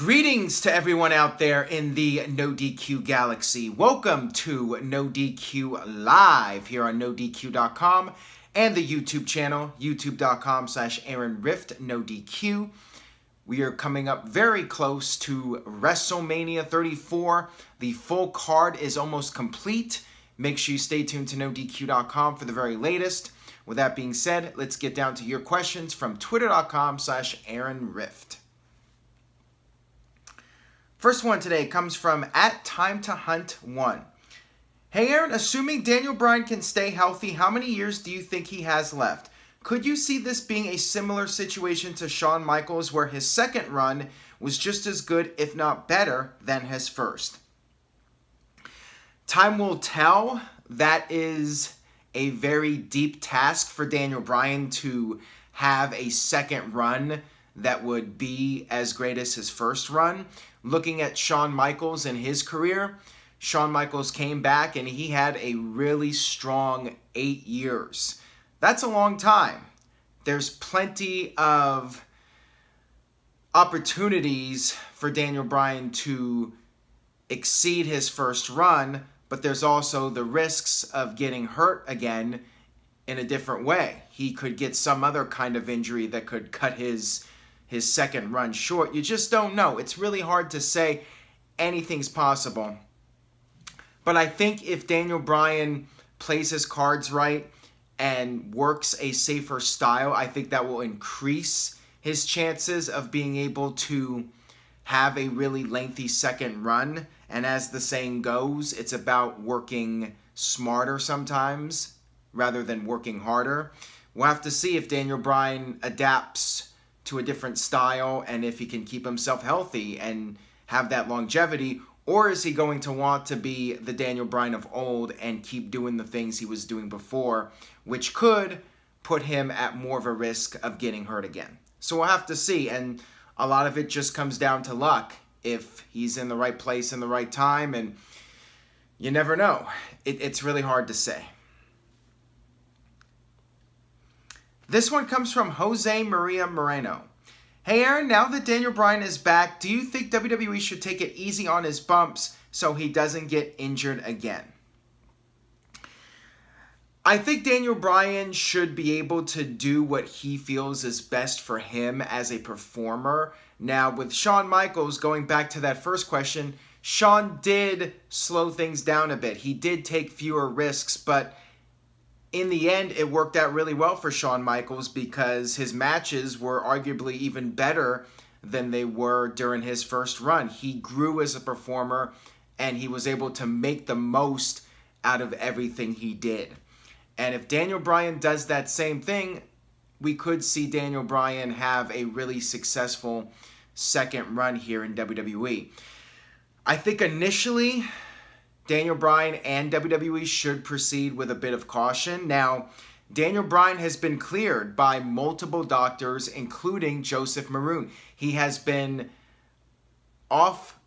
Greetings to everyone out there in the NoDQ galaxy. Welcome to NoDQ Live here on NoDQ.com and the YouTube channel, youtube.com/AaronRift.NoDQ. We are coming up very close to WrestleMania 34. The full card is almost complete. Make sure you stay tuned to NoDQ.com for the very latest. With that being said, let's get down to your questions from Twitter.com/AaronRift. First one today comes from @TimeToHunt1. Hey Aaron, assuming Daniel Bryan can stay healthy, how many years do you think he has left? Could you see this being a similar situation to Shawn Michaels where his second run was just as good, if not better, than his first? Time will tell. That is a very deep task for Daniel Bryan to have a second run that would be as great as his first run. Looking at Shawn Michaels and his career, Shawn Michaels came back and he had a really strong 8 years. That's a long time. There's plenty of opportunities for Daniel Bryan to exceed his first run, but there's also the risks of getting hurt again in a different way. He could get some other kind of injury that could cut his second run short. You just don't know. It's really hard to say. Anything's possible. But I think if Daniel Bryan plays his cards right and works a safer style, I think that will increase his chances of being able to have a really lengthy second run. And as the saying goes, it's about working smarter sometimes rather than working harder. We'll have to see if Daniel Bryan adapts to a different style and if he can keep himself healthy and have that longevity, or is he going to want to be the Daniel Bryan of old and keep doing the things he was doing before, which could put him at more of a risk of getting hurt again. So we'll have to see, and a lot of it just comes down to luck. If he's in the right place in the right time, and you never know. It's really hard to say. This one comes from Jose Maria Moreno. Hey Aaron, now that Daniel Bryan is back, do you think WWE should take it easy on his bumps so he doesn't get injured again? I think Daniel Bryan should be able to do what he feels is best for him as a performer. Now, with Shawn Michaels, going back to that first question, Shawn did slow things down a bit. He did take fewer risks, but in the end, it worked out really well for Shawn Michaels because his matches were arguably even better than they were during his first run. He grew as a performer, and he was able to make the most out of everything he did. And if Daniel Bryan does that same thing, we could see Daniel Bryan have a really successful second run here in WWE. I think initially, Daniel Bryan and WWE should proceed with a bit of caution. Now, Daniel Bryan has been cleared by multiple doctors, including Joseph Maroon. He has been off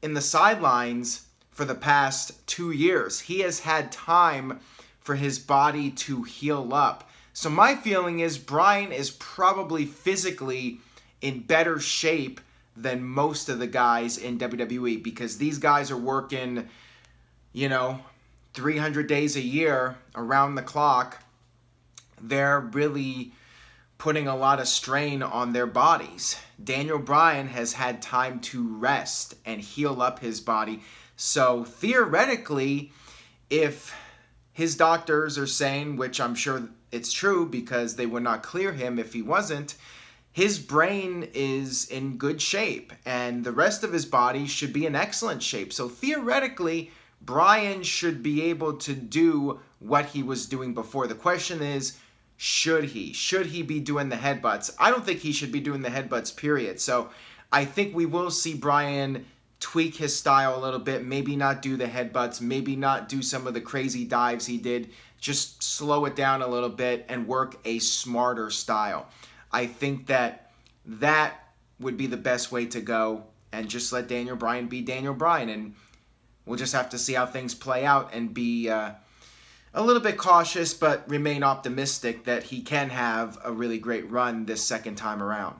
in the sidelines for the past 2 years. He has had time for his body to heal up. So my feeling is Bryan is probably physically in better shape than most of the guys in WWE because these guys are working, 300 days a year around the clock. They're really putting a lot of strain on their bodies. Daniel Bryan has had time to rest and heal up his body. So theoretically, if his doctors are saying, which I'm sure it's true because they would not clear him if he wasn't, his brain is in good shape and the rest of his body should be in excellent shape. So theoretically, Bryan should be able to do what he was doing before. The question is, should he? Should he be doing the headbutts? I don't think he should be doing the headbutts, period. So I think we will see Bryan tweak his style a little bit, maybe not do the headbutts, maybe not do some of the crazy dives he did, just slow it down a little bit and work a smarter style. I think that would be the best way to go and just let Daniel Bryan be Daniel Bryan, and we'll just have to see how things play out and be a little bit cautious but remain optimistic that he can have a really great run this second time around.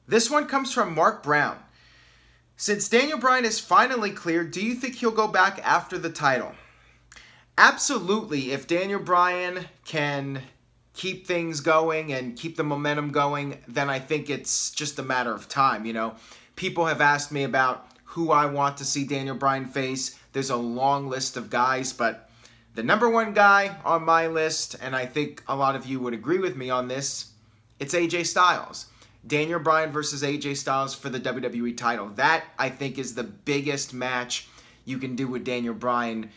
This one comes from Mark Brown. Since Daniel Bryan is finally cleared, do you think he'll go back after the title? Absolutely. If Daniel Bryan can keep things going and keep the momentum going, then I think it's just a matter of time. You know, people have asked me about who I want to see Daniel Bryan face. There's a long list of guys, but the number one guy on my list, and I think a lot of you would agree with me on this, it's AJ Styles. Daniel Bryan versus AJ Styles for the WWE title. That, I think, is the biggest match you can do with Daniel Bryan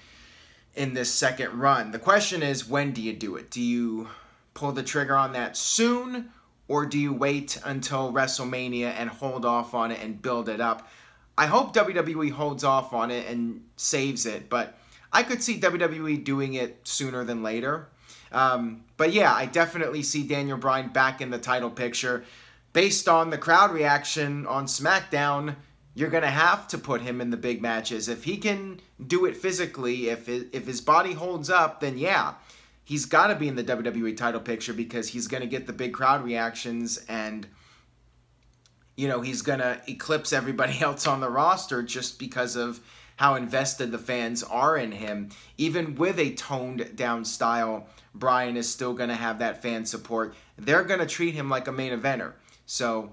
in this second run. The question is, when do you do it? Do you pull the trigger on that soon, or do you wait until WrestleMania and hold off on it and build it up? I hope WWE holds off on it and saves it, but I could see WWE doing it sooner than later. But yeah, I definitely see Daniel Bryan back in the title picture. Based on the crowd reaction on SmackDown, you're going to have to put him in the big matches. If he can do it physically, if his body holds up, then yeah, he's got to be in the WWE title picture because he's going to get the big crowd reactions and, you know, he's going to eclipse everybody else on the roster just because of how invested the fans are in him. Even with a toned down style, Bryan is still going to have that fan support. They're going to treat him like a main eventer. So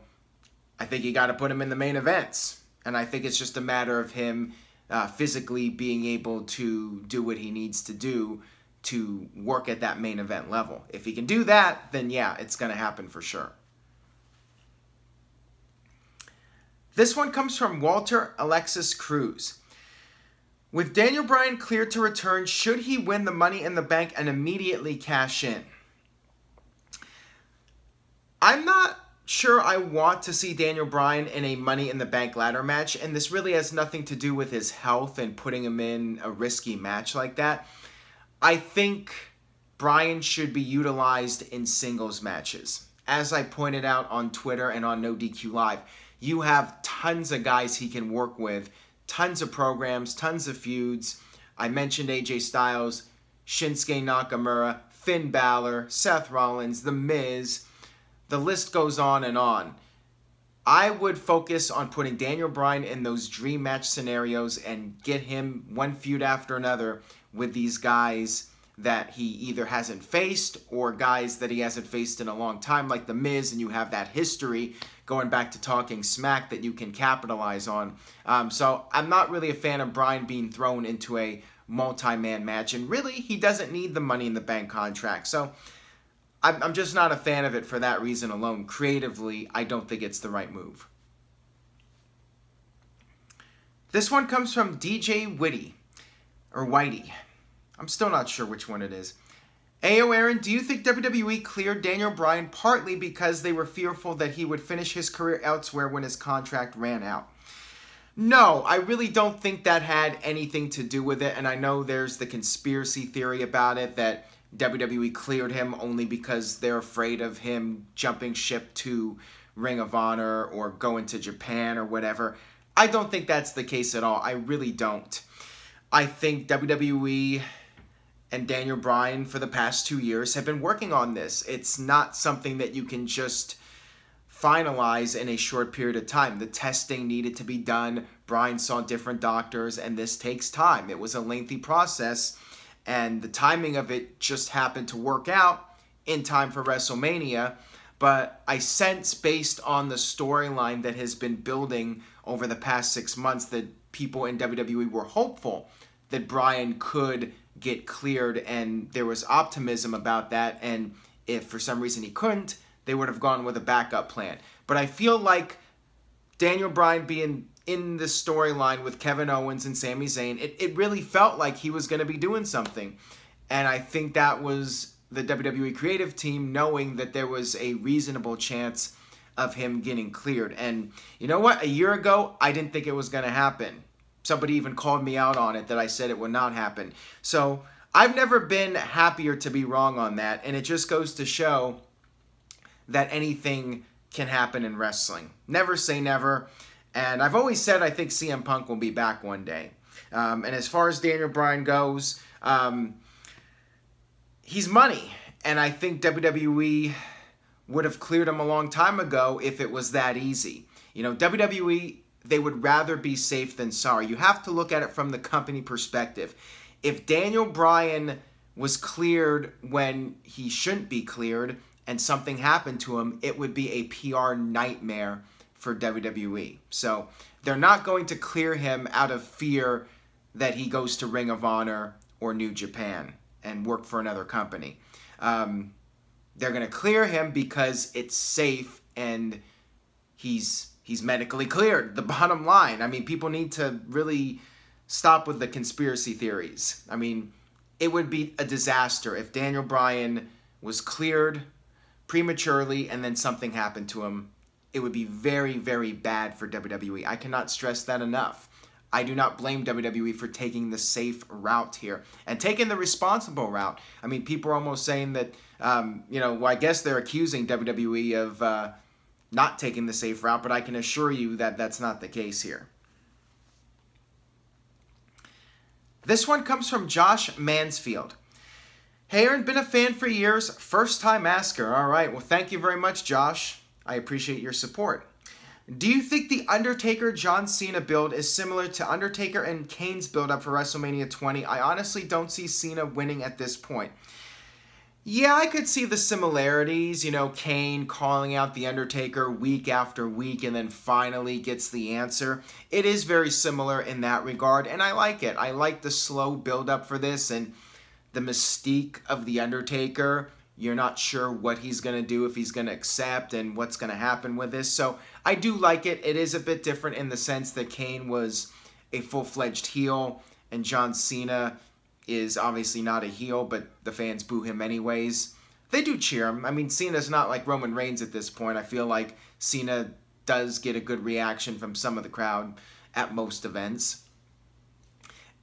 I think you got to put him in the main events. And I think it's just a matter of him physically being able to do what he needs to do to work at that main event level. If he can do that, then yeah, it's going to happen for sure. This one comes from Walter Alexis Cruz. With Daniel Bryan cleared to return, should he win the Money in the Bank and immediately cash in? I'm not sure I want to see Daniel Bryan in a Money in the Bank ladder match, and this really has nothing to do with his health and putting him in a risky match like that. I think Bryan should be utilized in singles matches. As I pointed out on Twitter and on NoDQ Live, you have tons of guys he can work with, tons of programs, tons of feuds. I mentioned AJ Styles, Shinsuke Nakamura, Finn Balor, Seth Rollins, The Miz. The list goes on and on. I would focus on putting Daniel Bryan in those dream match scenarios and get him one feud after another with these guys that he either hasn't faced or guys that he hasn't faced in a long time, like The Miz, and you have that history going back to Talking Smack that you can capitalize on. So I'm not really a fan of Bryan being thrown into a multi-man match, and really, he doesn't need the Money in the Bank contract. So I'm just not a fan of it for that reason alone. Creatively, I don't think it's the right move. This one comes from DJ Whitty, or Whitey. I'm still not sure which one it is. Ayo Aaron, do you think WWE cleared Daniel Bryan partly because they were fearful that he would finish his career elsewhere when his contract ran out? No, I really don't think that had anything to do with it, and I know there's the conspiracy theory about it that WWE cleared him only because they're afraid of him jumping ship to Ring of Honor or going to Japan or whatever. I don't think that's the case at all. I really don't. I think WWE and Daniel Bryan for the past 2 years have been working on this. It's not something that you can just finalize in a short period of time. The testing needed to be done. Bryan saw different doctors, and this takes time. It was a lengthy process, and the timing of it just happened to work out in time for WrestleMania. But I sense, based on the storyline that has been building over the past 6 months, that people in WWE were hopeful that Bryan could get cleared, and there was optimism about that. And if for some reason he couldn't, they would have gone with a backup plan. But I feel like Daniel Bryan being in the storyline with Kevin Owens and Sami Zayn, it really felt like he was going to be doing something. And I think that was the WWE creative team knowing that there was a reasonable chance of him getting cleared. And you know what? A year ago, I didn't think it was going to happen. Somebody even called me out on it that I said it would not happen. So I've never been happier to be wrong on that. And it just goes to show that anything can happen in wrestling. Never say never. And I've always said I think CM Punk will be back one day. And as far as Daniel Bryan goes, he's money. And I think WWE would have cleared him a long time ago if it was that easy. You know, WWE, they would rather be safe than sorry. You have to look at it from the company perspective. If Daniel Bryan was cleared when he shouldn't be cleared and something happened to him, it would be a PR nightmare for WWE. So they're not going to clear him out of fear that he goes to Ring of Honor or New Japan and work for another company. They're going to clear him because it's safe and he's medically cleared. The bottom line. I mean, people need to really stop with the conspiracy theories. I mean, it would be a disaster if Daniel Bryan was cleared prematurely and then something happened to him. It would be very, very bad for WWE. I cannot stress that enough. I do not blame WWE for taking the safe route here and taking the responsible route. I mean, people are almost saying that, you know, well, I guess they're accusing WWE of not taking the safe route, but I can assure you that that's not the case here. This one comes from Josh Mansfield. Hey, Aaron, been a fan for years, first time asker. All right, well, thank you very much, Josh. I appreciate your support. Do you think the Undertaker-John Cena build is similar to Undertaker and Kane's build-up for WrestleMania 20? I honestly don't see Cena winning at this point. Yeah, I could see the similarities. You know, Kane calling out the Undertaker week after week and then finally gets the answer. It is very similar in that regard, and I like it. I like the slow build-up for this and the mystique of the Undertaker. You're not sure what he's going to do, if he's going to accept, and what's going to happen with this. So I do like it. It is a bit different in the sense that Kane was a full-fledged heel, and John Cena is obviously not a heel, but the fans boo him anyways. They do cheer him. I mean, Cena's not like Roman Reigns at this point. I feel like Cena does get a good reaction from some of the crowd at most events.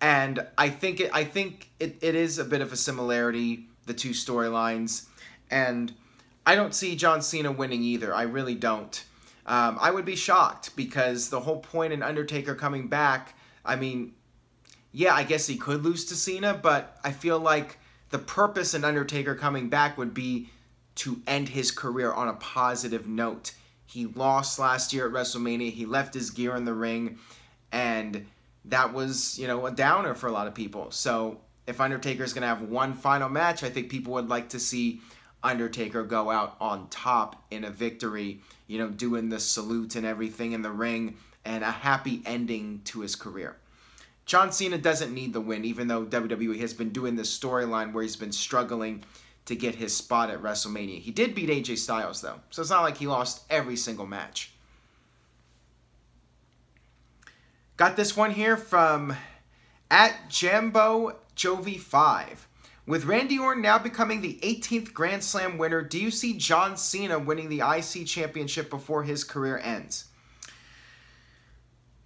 And I think it is a bit of a similarity, the two storylines, and I don't see John Cena winning either. I really don't. I would be shocked because the whole point in Undertaker coming back, I mean, yeah, I guess he could lose to Cena, but I feel like the purpose in Undertaker coming back would be to end his career on a positive note. He lost last year at WrestleMania. He left his gear in the ring, and that was, you know, a downer for a lot of people. So if Undertaker's going to have one final match, I think people would like to see Undertaker go out on top in a victory, you know, doing the salute and everything in the ring, and a happy ending to his career. John Cena doesn't need the win, even though WWE has been doing this storyline where he's been struggling to get his spot at WrestleMania. He did beat AJ Styles, though, so it's not like he lost every single match. Got this one here from @JamboJovi5. With Randy Orton now becoming the 18th Grand Slam winner, do you see John Cena winning the IC Championship before his career ends?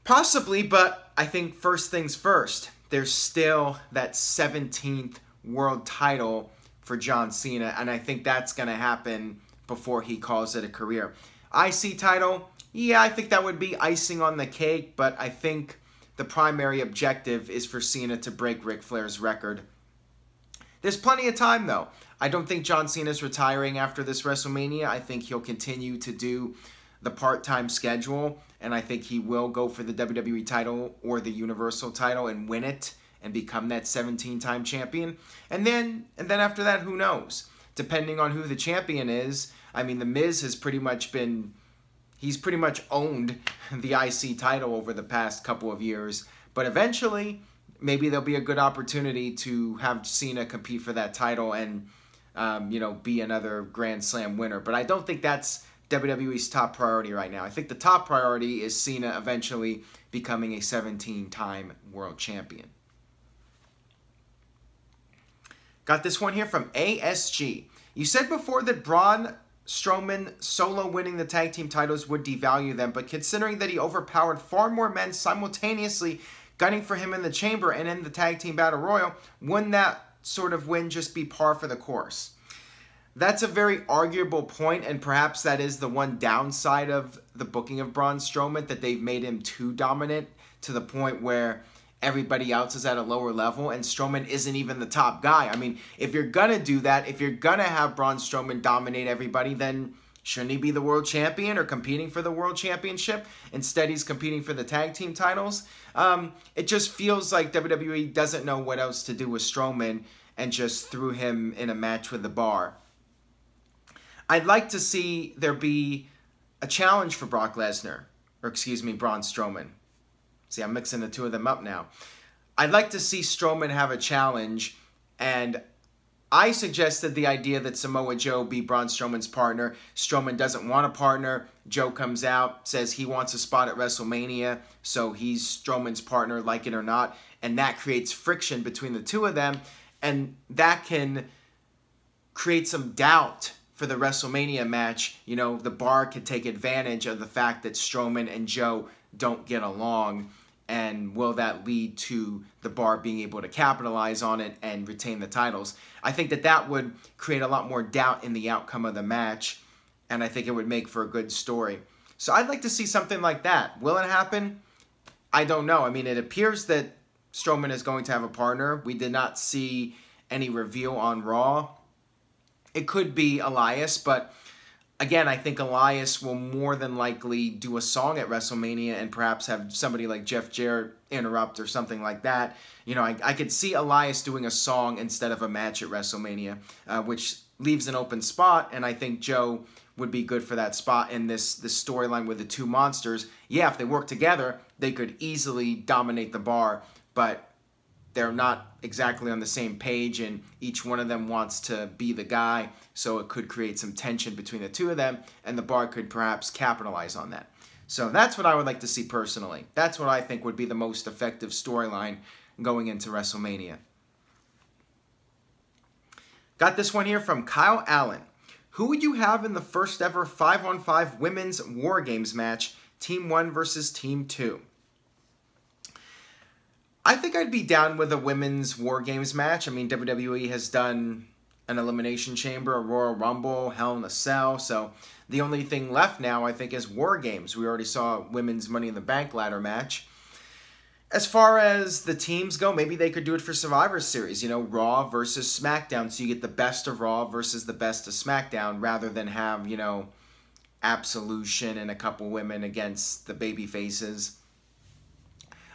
Possibly, but I think first things first. There's still that 17th world title for John Cena, and I think that's going to happen before he calls it a career. IC title, yeah, I think that would be icing on the cake, but I think the primary objective is for Cena to break Ric Flair's record. There's plenty of time, though. I don't think John Cena's retiring after this WrestleMania. I think he'll continue to do the part-time schedule, and I think he will go for the WWE title or the Universal title and win it and become that 17-time champion. And then after that, who knows? Depending on who the champion is. I mean, The Miz has pretty much been... He's pretty much owned the IC title over the past couple of years. But eventually, maybe there'll be a good opportunity to have Cena compete for that title and, you know, be another Grand Slam winner. But I don't think that's WWE's top priority right now. I think the top priority is Cena eventually becoming a 17-time world champion. Got this one here from ASG. You said before that Braun Strowman solo winning the tag team titles would devalue them, but considering that he overpowered far more men simultaneously gunning for him in the chamber and in the tag team battle royal, wouldn't that sort of win just be par for the course? That's a very arguable point, and perhaps that is the one downside of the booking of Braun Strowman, that they've made him too dominant to the point where everybody else is at a lower level, and Strowman isn't even the top guy. I mean, if you're going to do that, if you're going to have Braun Strowman dominate everybody, then Shouldn't he be the world champion or competing for the world championship? Instead, he's competing for the tag team titles. It just feels like WWE doesn't know what else to do with Strowman and just threw him in a match with the Bar. I'd like to see there be a challenge for Brock Lesnar, or excuse me, Braun Strowman. See, I'm mixing the two of them up now. I'd like to see Strowman have a challenge, and I suggested the idea that Samoa Joe be Braun Strowman's partner. Strowman doesn't want a partner. Joe comes out, says he wants a spot at WrestleMania, so he's Strowman's partner, like it or not, and that creates friction between the two of them, and that can create some doubt for the WrestleMania match. You know, the Bar could take advantage of the fact that Strowman and Joe don't get along, and will that lead to the Bar being able to capitalize on it and retain the titles? I think that that would create a lot more doubt in the outcome of the match, and I think it would make for a good story. So I'd like to see something like that. Will it happen? I don't know. I mean, it appears that Strowman is going to have a partner. We did not see any reveal on Raw. It could be Elias, but again, I think Elias will more than likely do a song at WrestleMania and perhaps have somebody like Jeff Jarrett interrupt or something like that. You know, I could see Elias doing a song instead of a match at WrestleMania, which leaves an open spot, and I think Joe would be good for that spot in this storyline with the two monsters. Yeah, if they work together, they could easily dominate the Bar, but they're not exactly on the same page, and each one of them wants to be the guy, so it could create some tension between the two of them, and the Bar could perhaps capitalize on that. So that's what I would like to see personally. That's what I think would be the most effective storyline going into WrestleMania. Got this one here from Kyle Allen. Who would you have in the first ever 5-on-5 women's War Games match, Team 1 versus Team 2? I think I'd be down with a women's War Games match. I mean, WWE has done an Elimination Chamber, a Royal Rumble, Hell in a Cell, so the only thing left now, I think, is War Games. We already saw a women's Money in the Bank ladder match. As far as the teams go, maybe they could do it for Survivor Series, you know, Raw versus SmackDown, so you get the best of Raw versus the best of SmackDown, rather than have, you know, Absolution and a couple women against the baby faces.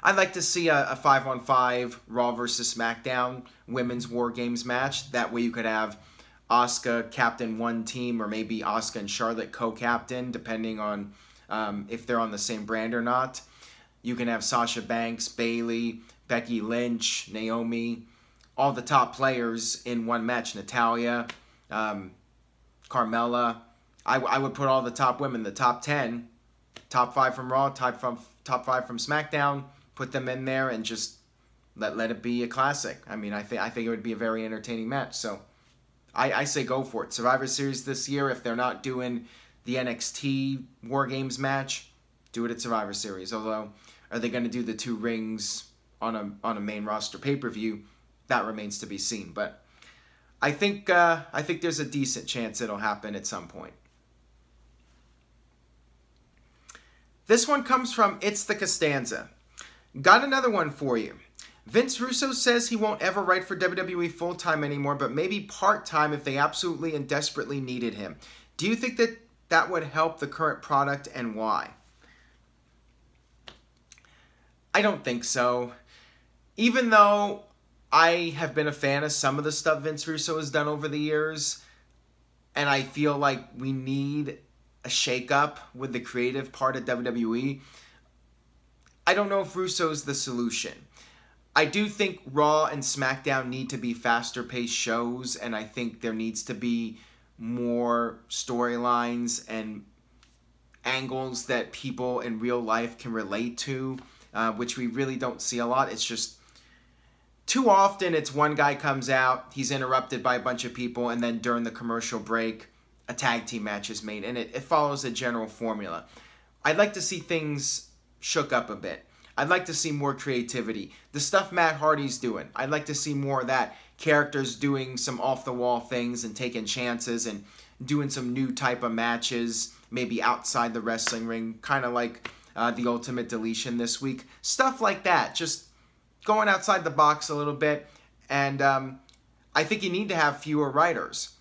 I'd like to see a 5-on-5 Raw versus SmackDown women's War Games match. That way you could have Asuka captain one team, or maybe Asuka and Charlotte co-captain, depending on if they're on the same brand or not. You can have Sasha Banks, Bayley, Becky Lynch, Naomi, all the top players in one match. Natalya, Carmella. I would put all the top women, the top 10, top 5 from Raw, top 5 from SmackDown. Put them in there and just let it be a classic. I mean, I think it would be a very entertaining match. So I say go for it. Survivor Series this year, if they're not doing the NXT War Games match, do it at Survivor Series. Although, are they going to do the 2 rings on a main roster pay-per-view? That remains to be seen. But I think there's a decent chance it'll happen at some point. This one comes from It's the Costanza. Got another one for you. Vince Russo says he won't ever write for WWE full-time anymore, but maybe part-time if they absolutely and desperately needed him. Do you think that that would help the current product, and why? I don't think so. Even though I have been a fan of some of the stuff Vince Russo has done over the years, and I feel like we need a shake-up with the creative part of WWE, I don't know if Russo's the solution. I do think Raw and SmackDown need to be faster-paced shows, and I think there needs to be more storylines and angles that people in real life can relate to, which we really don't see a lot. It's just too often it's one guy comes out, he's interrupted by a bunch of people, and then during the commercial break, a tag team match is made, and it follows a general formula. I'd like to see things shook up a bit. I'd like to see more creativity. The stuff Matt Hardy's doing, I'd like to see more of that. Characters doing some off-the-wall things and taking chances and doing some new type of matches, maybe outside the wrestling ring, kind of like the Ultimate Deletion this week. Stuff like that, just going outside the box a little bit. And I think you need to have fewer writers.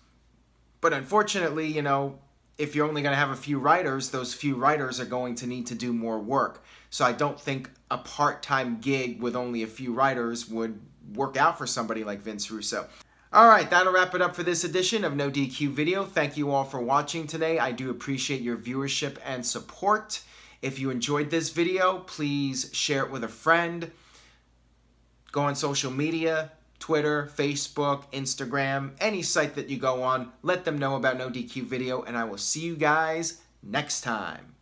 But unfortunately, you know, if you're only going to have a few writers, those few writers are going to need to do more work. So I don't think a part-time gig with only a few writers would work out for somebody like Vince Russo. All right, that'll wrap it up for this edition of No DQ Video. Thank you all for watching today. I do appreciate your viewership and support. If you enjoyed this video, please share it with a friend. Go on social media, Twitter, Facebook, Instagram, any site that you go on. Let them know about No DQ Video, and I will see you guys next time.